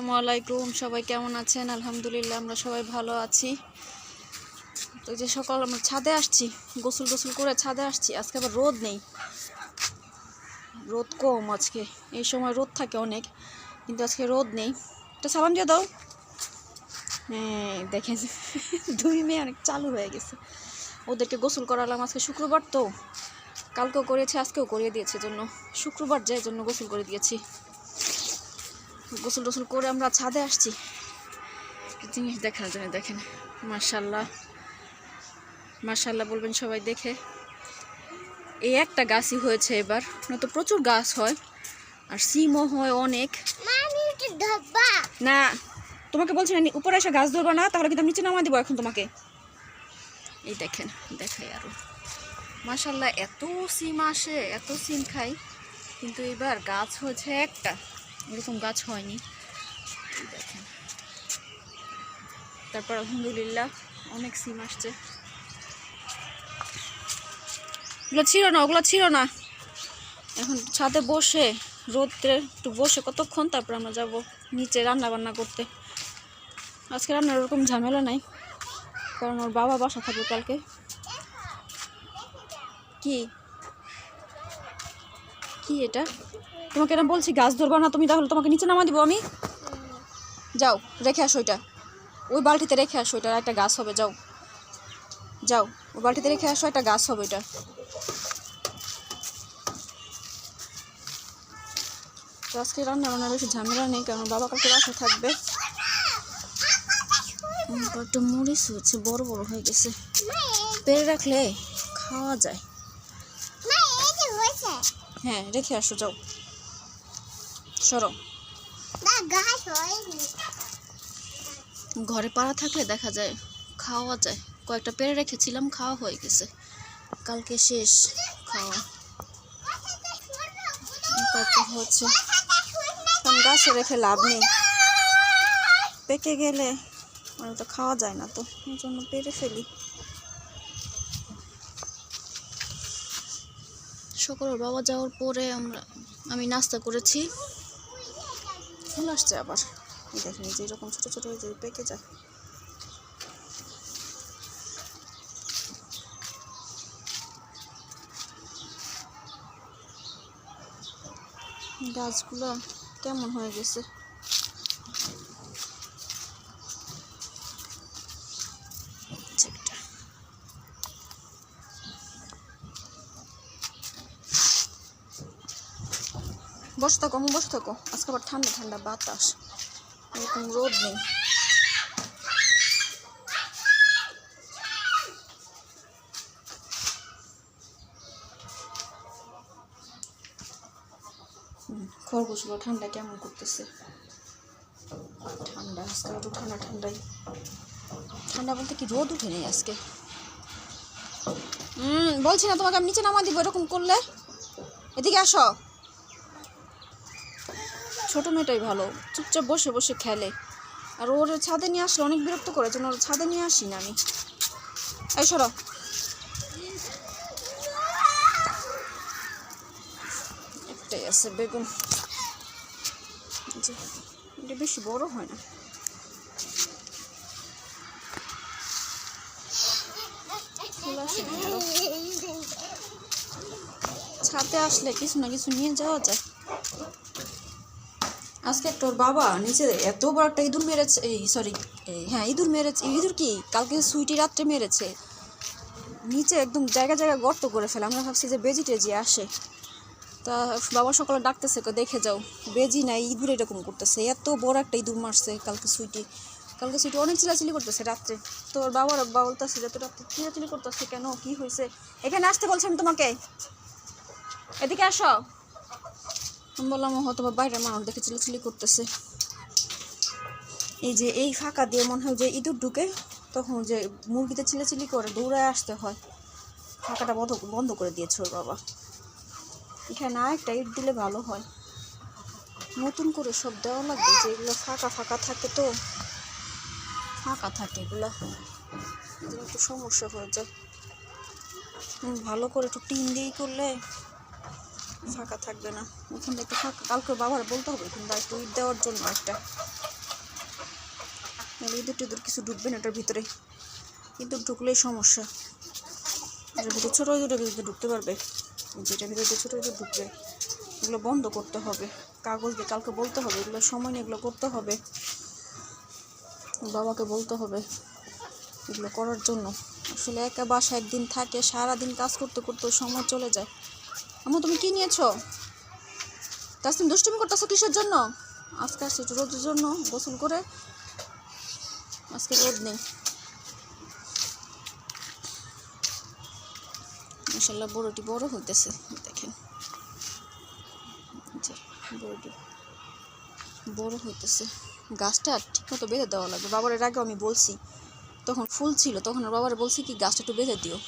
আসসালামু আলাইকুম, সবাই কেমন আছেন? আলহামদুলিল্লাহ আমরা সবাই ভালো আছি। তো যে সকাল আমরা ছাদে আসছি, গোসল করে ছাদে আসছি। আজকে আবার রোদ নেই, রোদ কম আজকে। এই সময় রোদ থাকে অনেক, কিন্তু আজকে রোদ নেই। একটা সালাম দিয়ে দাও। হ্যাঁ দেখেন, দুই মেয়ে অনেক চালু হয়ে গেছে। ওদেরকে গোসল করালাম। আজকে শুক্রবার তো, কালকেও করেছে, আজকেও করিয়ে দিয়েছে। জন্য শুক্রবার যায় জন্য গোসল করে দিয়েছি। গোসল টোসল করে আমরা ছাদে আসছি জিনিস দেখার জন্য। দেখেন, মাশাআল্লাহ মাশাআল্লাহ বলবেন সবাই দেখে। এই একটা গাছই হয়েছে এবার, নয়তো প্রচুর গাছ হয়, আর সিমও হয় অনেক। না তোমাকে বলছি না উপরে এসে গাছ ধরবা না, তাহলে কিন্তু নিচে নামা দিব এখন তোমাকে। এই দেখেন, দেখাই আরো। মাশাআল্লাহ এত সিম আসে, এত সিম খাই, কিন্তু এবার গাছ হয়েছে একটা, এরকম গাছ হয়নি। দেখেন, তারপর আলহামদুলিল্লাহ অনেক সিম আসছে। ওগুলো ছিল না। এখন ছাদে বসে রোদ্রে একটু বসে কতক্ষণ, তারপর আমরা যাব নিচে রান্না বান্না করতে। আজকে রান্নার ওরকম ঝামেলা নাই, কারণ ওর বাবা বাসা থাকবে কালকে। কি কি এটা? তোমাকে এরকম বলছি গাছ ধরবা না তুমি, তাহলে তোমাকে নিচে নামা দিব আমি। যাও রেখে আসো ওইটা, ওই বালতিতে রেখে আসো, ওইটা একটা গাছ হবে। যাও যাও, ওই বালতিতে রেখে আসো, একটা গাছ হবে ওইটা। তো আজকে রান্না বান্নার বেশি ঝামেলা নেই, কারণ বাবা কালকে বাসা থাকবে। একটা মরিচ হচ্ছে, বড় বড় হয়ে গেছে, পেরে রাখলে খাওয়া যায়। হ্যাঁ রেখে আসো, যাও সরো। ঘরে পাড়া থাকলে দেখা যায় খাওয়া যায়। কয়েকটা পেরে রেখেছিলাম, খাওয়া হয়ে গেছে, কালকে শেষ খাওয়া। কয়েকটা হচ্ছে, কারণ গাছে রেখে লাভ নেই, পেকে গেলে মানে তো খাওয়া যায় না, তো এই জন্য পেরে ফেলি। সকালের বাবা যাওয়ার পরে আমি নাস্তা করেছি। ফুল আসছে আবার, এই দেখেন যে এরকম ছোট ছোট হয়ে যায়, পেকে যায়। গাছগুলো কেমন হয়ে গেছে। বসে থাকো, আমি বসে থাকো। আজকে আবার ঠান্ডা ঠান্ডা বাতাস, এরকম রোদ নেই। খরগোশগুলো ঠান্ডা কেমন করতেছে। ঠান্ডা আজকে একটু ঠান্ডাই। ঠান্ডা বলতে কি, রোদ উঠে নেই আজকে। বলছি না তোমাকে আমি নিচে নামা দিব এরকম করলে। এদিকে আসো। ছোট মেয়েটাই ভালো, চুপচাপ বসে বসে খেলে। আর ওর ছাদে নিয়ে আসলে অনেক বিরক্ত করে, জন্য ওর ছাদে নিয়ে আসি না আমি। এই সরো। একটাই আছে বেগুন, এটা বেশি বড় হয় না। ছাদে আসলে কিছু না কিছু নিয়ে যাওয়া যায়। আজকে একটা ওর বাবা নিচে এত বড় একটা ইঁদুর মেরেছে, হ্যাঁ ইঁদুর মেরেছে। ইঁদুর কি, কালকে সুইটি রাত্রে মেরেছে। নিচে একদম জায়গা গর্ত করে ফেলে। আমরা ভাবছি যে বেজি টেজি আসে, তা বাবা সকালে ডাকতেছে, দেখে যাও। বেজি নাই, ইঁদুর এরকম করতেছে। এত বড় একটা ইঁদুর মারছে কালকে সুইটি অনেক চিলাচিলি করতেছে রাত্রে। তো ওর বাবার বলতেছে যে তোরা চিলাচিলি করতেছে কেন, কি হয়েছে? এখানে আসতে বলছি আমি তোমাকে, এদিকে আসো। আমি বললাম হয়তো বাইরে মানুষ দেখে চিলাচিলি করতেছে। এই যে এই ফাঁকা দিয়ে মনে হয় যে ইঁদুর ঢুকে, তখন যে মুরগিতে চিলাচিলি করে দৌড়ায় আসতে হয়। ফাঁকাটা বন্ধ করে দিয়েছে ওর বাবা। এখানে একটা ইট দিলে ভালো হয়, নতুন করে সব দেওয়া লাগবে। যেগুলো ফাঁকা থাকে, তো ফাঁকা থাকে এগুলো, একটু সমস্যা হয়ে যায়। ভালো করে একটু টিন দিয়েই করলে ফাঁকা থাকবে না। ওখানটা একটু ফাঁকা, কালকে বাবার বলতে হবে কিন্তু একটু ইট দেওয়ার জন্য একটা। ইঁদুর টিঁদুর কিছু ঢুকবে না এটার ভিতরে, কিন্তু ঢুকলেই সমস্যা। এটার ভিতরে ছোটো ইঁদুরের ভিতরে ঢুকতে পারবে, যেটার ভিতরে ছোটো ইঁদুর ঢুকবে এগুলো বন্ধ করতে হবে। কাগজ দিয়ে কালকে বলতে হবে, এগুলো সময় নিয়ে এগুলো করতে হবে, বাবাকে বলতে হবে এগুলো করার জন্য। আসলে একা বাসা একদিন থাকে, সারাদিন কাজ করতে করতে সময় চলে যায়। আম্মু তুমি কি নিয়েছো? তাসনিম দুষ্টুমি করতেছো কিসের জন্য? আজকে আসছে একটু রোদের জন্য, গোসল করে। আজকে রোদ নেই, মাশাআল্লাহ বড়টি বড় হইতেছে দেখেন, বড়টি বড় হইতেছে। গাছটা ঠিক মতো বেঁধে দেওয়া লাগবে। বাবার এর আগে আমি বলছি, তখন ফুল ছিল, তখন বাবার বলছি কি গাছটা একটু বেঁধে দিও।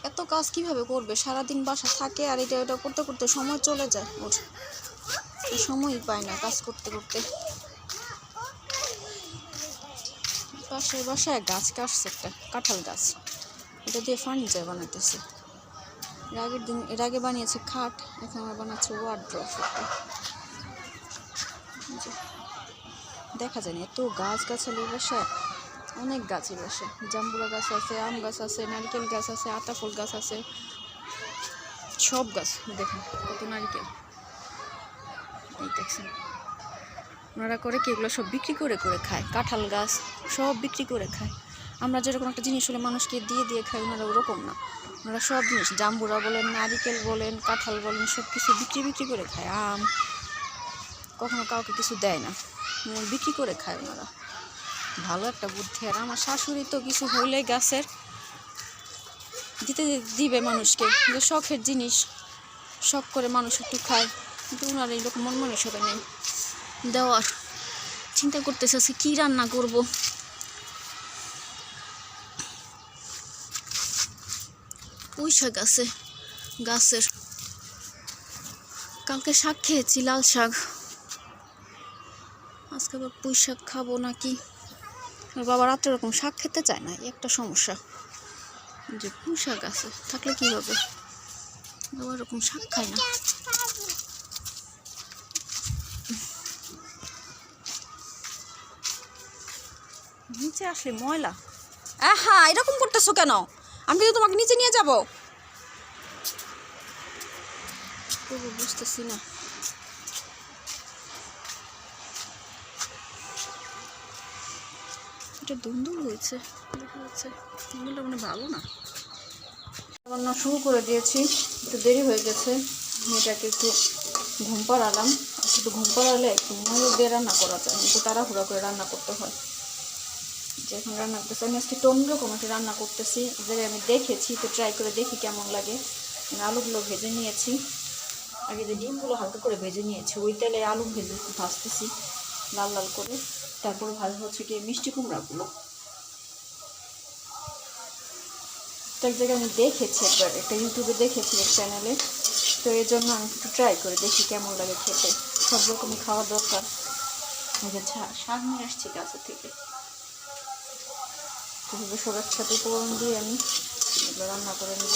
এত কাজ কিভাবে করবে, সারাদিন বাসা থাকে আর এটা ওটা করতে করতে সময় চলে যায়, ওর সময়ই পায় না কাজ করতে করতে। বাসায় গাছ কাটছে একটা কাঁঠাল গাছ, এটা দিয়ে ফার্নিচার বানাইতেছে। এর আগে বানিয়েছে খাট, এখন আবার বানাচ্ছে ওয়ার্ড্রপ। দেখা যায় না এত গাছ গাছালি বাসায়, অনেক গাছের বাসায়। জাম্বুরা গাছ আছে, আম গাছ আছে, নারকেল গাছ আছে, আতা ফুল গাছ আছে, সব গাছ। দেখুন কত নারকেল, এই দেখছেন। ওনারা করে কি এগুলো সব বিক্রি করে করে খায়, কাঁঠাল গাছ সব বিক্রি করে খায়। আমরা যেরকম একটা জিনিস হলে মানুষকে দিয়ে দিয়ে খাই, ওনারা ওরকম না। ওনারা সব জিনিস, জাম্বুরা বলেন, নারিকেল বলেন, কাঁঠাল বলেন, সব কিছু বিক্রি করে খায়। আম কখনো কাউকে কিছু দেয় না, বিক্রি করে খায় ওনারা। ভালো একটা বুদ্ধি। আর আমার শাশুড়ি তো কিছু হইলে গাছের দিবে মানুষকে, যে শখের জিনিস, শখ করে মানুষ একটু খায়, কিন্তু ওনার এইরকম মন মানসিকতা নেই দেওয়ার। চিন্তা করতেছে আজকে কী রান্না করব। পুঁই শাক আছে গাছের, কালকে শাক খেয়েছি লাল শাক, আজকে আবার পুঁই শাক খাবো নাকি। বাবা রাত্রে এরকম শাক খেতে চায় না, একটা সমস্যা। যে পুঁই শাক আছে থাকলে কি হবে, বাবা এরকম শাক খায় না। নিচে আসলে ময়লা, হ্যাঁ এরকম করতেছো কেন? আমি কিন্তু তোমাকে নিচে নিয়ে যাবো, বুঝতেছি না। এটা দুন্দুল হয়েছে, দেখা যাচ্ছে দুন্দুলটা মানে ভালো না। রান্না শুরু করে দিয়েছি, একটু দেরি হয়ে গেছে। মেয়েটাকে একটু ঘুম পাড়ালাম, একটু ঘুম পাড়ালে একটু মনোযোগ দিয়ে রান্না করা যায়, একটু তাড়াহুড়া করে রান্না করতে হয়। যে এখন রান্না করতেছি আমি আজকে একটু অন্যরকম একটা রান্না করতেছি, যে আমি দেখেছি, তো ট্রাই করে দেখি কেমন লাগে। আলুগুলো ভেজে নিয়েছি, আগে যে ডিমগুলো হালকা করে ভেজে নিয়েছি, ওই তেলে আলু ভেজে ভাজতেছি লাল লাল করে। তারপরে ভাজা হচ্ছে কি মিষ্টি কুমড়াগুলো। এক জায়গায় আমি দেখেছি, একবার একটা ইউটিউবে দেখেছি এক চ্যানেলে, তো এই জন্য আমি একটু ট্রাই করে দেখি কেমন লাগে খেতে। সব রকমই খাওয়া দরকার। এই যে শাক নিয়ে আসছি গাছের থেকে, এভাবে সব একসাথে উপকরণ দিয়ে আমি এগুলো রান্না করে নেব।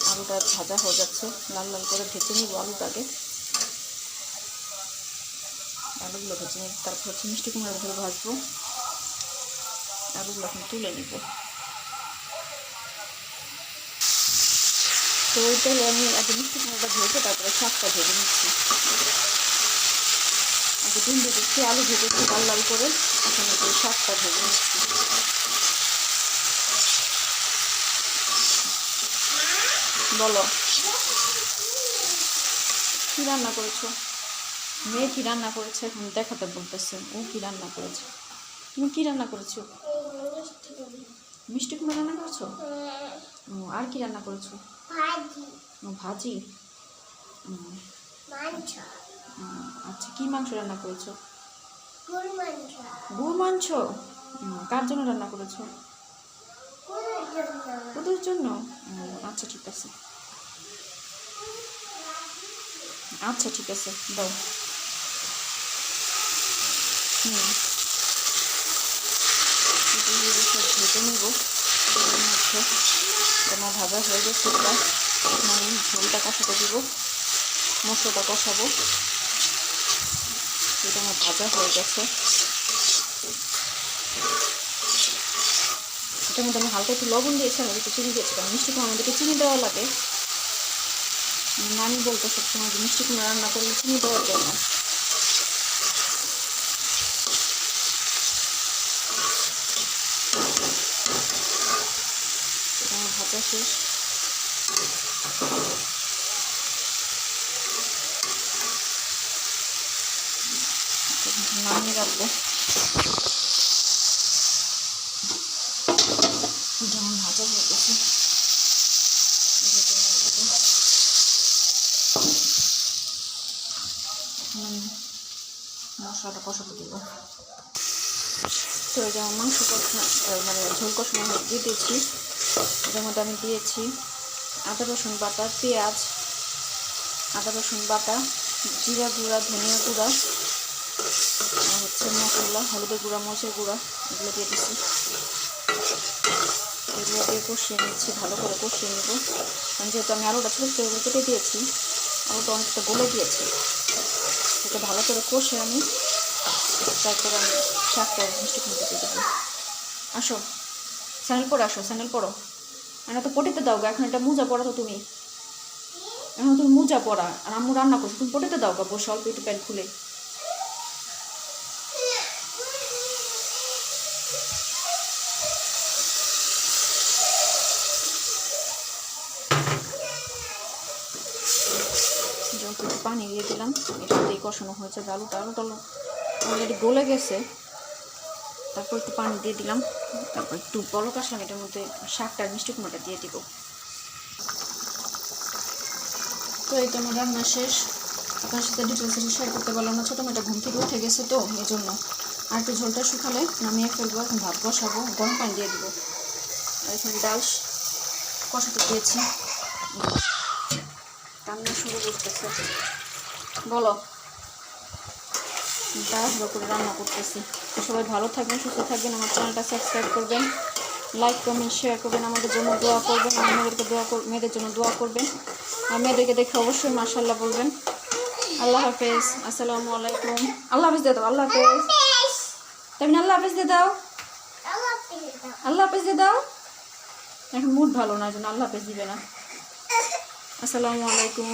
আলুটা ভাজা হয়ে যাচ্ছে, লাল লাল করে ভেজে নিব আলুটাকে। আলুগুলো ভেজে নিব, তারপর হচ্ছে মিষ্টি কুমড়া ধরে ভাজবো। আলুগুলো এখন তুলে নিব। তো ওই তেলে আমি আগে মিষ্টি কুমড়াটা ভেজে তারপরে শাকটা ভেজে নিচ্ছি। আগে ডিম ভেজেছি, আলু ভেজেছি লাল লাল করে, এখন ওই শাকটা ভেজে নিচ্ছি। বলো কি রান্না করেছো? মেয়ে কি রান্না করেছে এখন দেখাতে বলতেছে, ও কি রান্না করেছে। তুমি কি রান্না করেছো? মিষ্টি কুমড়া রান্না করেছো? আর কি রান্না করেছো? ভাজি। আচ্ছা, কি মাংস রান্না করেছো? গরুর মাংস। কার জন্য রান্না করেছো? ওদের জন্য। আচ্ছা ঠিক আছে, আচ্ছা ঠিক আছে, দাও। ভেজে নেব মধ্যে, তোমার ভাজা হয়ে গেছে প্রায়। আমি ঝোলটা কষাতে দিব, মশলাটা কষাবো। এটা আমার ভাজা হয়ে গেছে। এটার মধ্যে আমি হালকা একটু লবণ দিয়েছি আর একটু চিনি দিয়েছি, কারণ মিষ্টি কুমড়া আমাদেরকে চিনি দেওয়া লাগে। নানি বলতো সবসময় যে মিষ্টি কুমড়া রান্না করলে চিনি দেওয়ার জন্য। এটা আমার ভাজা শেষ। নামিয়ে রাখবো। যেমন ভাজা হয়ে গেছে, মশলাটা কষাতে দিব। তো যেমন মাংস কষা মানে ঝোল কষানো দিয়ে দিয়েছি। এটার মধ্যে আমি দিয়েছি আদা রসুন বাটা, পেঁয়াজ, আদা রসুন বাটা, জিরা গুঁড়া, ধনিয়া গুঁড়া, আর হচ্ছে মশলা, হলুদের গুঁড়া, মরিচের গুঁড়া, এগুলো দিয়ে দিচ্ছি। এগুলো দিয়ে কষিয়ে নিচ্ছি, ভালো করে কষিয়ে নেব। কারণ যেহেতু আমি আলুটা ছোটো ছোটো কেটে দিয়েছি, আলুটা অনেকটা গলে দিয়েছি, এটা ভালো করে কষে আমি তারপরে আমি শাকটা মিষ্টি কুমড়া দিয়ে দেবো। আসো স্যান্ডেল পরো, আসো স্যান্ডেল পরো। এটা তো পটিতে দাও গা, এখন এটা মোজা পরা তো তুমি, এখন তুমি মোজা পরা, আর আম্মু রান্না করছো, তুমি পটিতে দাও গা বসে অল্প একটু প্যান্ট খুলে। একটু পানি দিয়ে দিলাম, এটা দিয়ে কষানো হয়েছে। আলুটা অলরেডি গলে গেছে, তারপর একটু পানি দিয়ে দিলাম, তারপর একটু বড় কষলাম। এটার মধ্যে শাকটা আর মিষ্টি কুমড়াটা দিয়ে দিব। তো এই তো আমার রান্না শেষ। আপনার সাথে ডিটেলসে শেয়ার করতে পারলাম না, ছোটো মেয়েটা ঘুম থেকে উঠে গেছে তো এই জন্য। আর একটু ঝোলটা শুকালে নামিয়ে ফেলবো। এখন ভাত বসাবো, গরম পানি দিয়ে দেবো। আর এখানে ডাল কষাতে দিয়েছি, রান্না শুরু করতেছে। বলো, তাড়াহুড়ো করে রান্না করতেছি। তো সবাই ভালো থাকবেন, সুস্থ থাকবেন, আমার চ্যানেলটা সাবস্ক্রাইব করবেন, লাইক কমেন্ট শেয়ার করবেন, আমাদের জন্য দোয়া করবেন, আর মেয়েদের জন্য দোয়া করবেন, আর মেয়েদেরকে দেখে অবশ্যই মাশাআল্লাহ বলবেন। আল্লাহ হাফেজ, আসসালামু আলাইকুম। আল্লাহ হাফেজ দিয়ে দাও, আল্লাহ হাফেজ। তেমনি আল্লাহ হাফেজ দিয়ে দাও, আল্লাহ হাফেজ দিয়ে দাও। এখন মুড ভালো না, জন্য আল্লাহ হাফেজ দিবে না। আসসালামু আলাইকুম।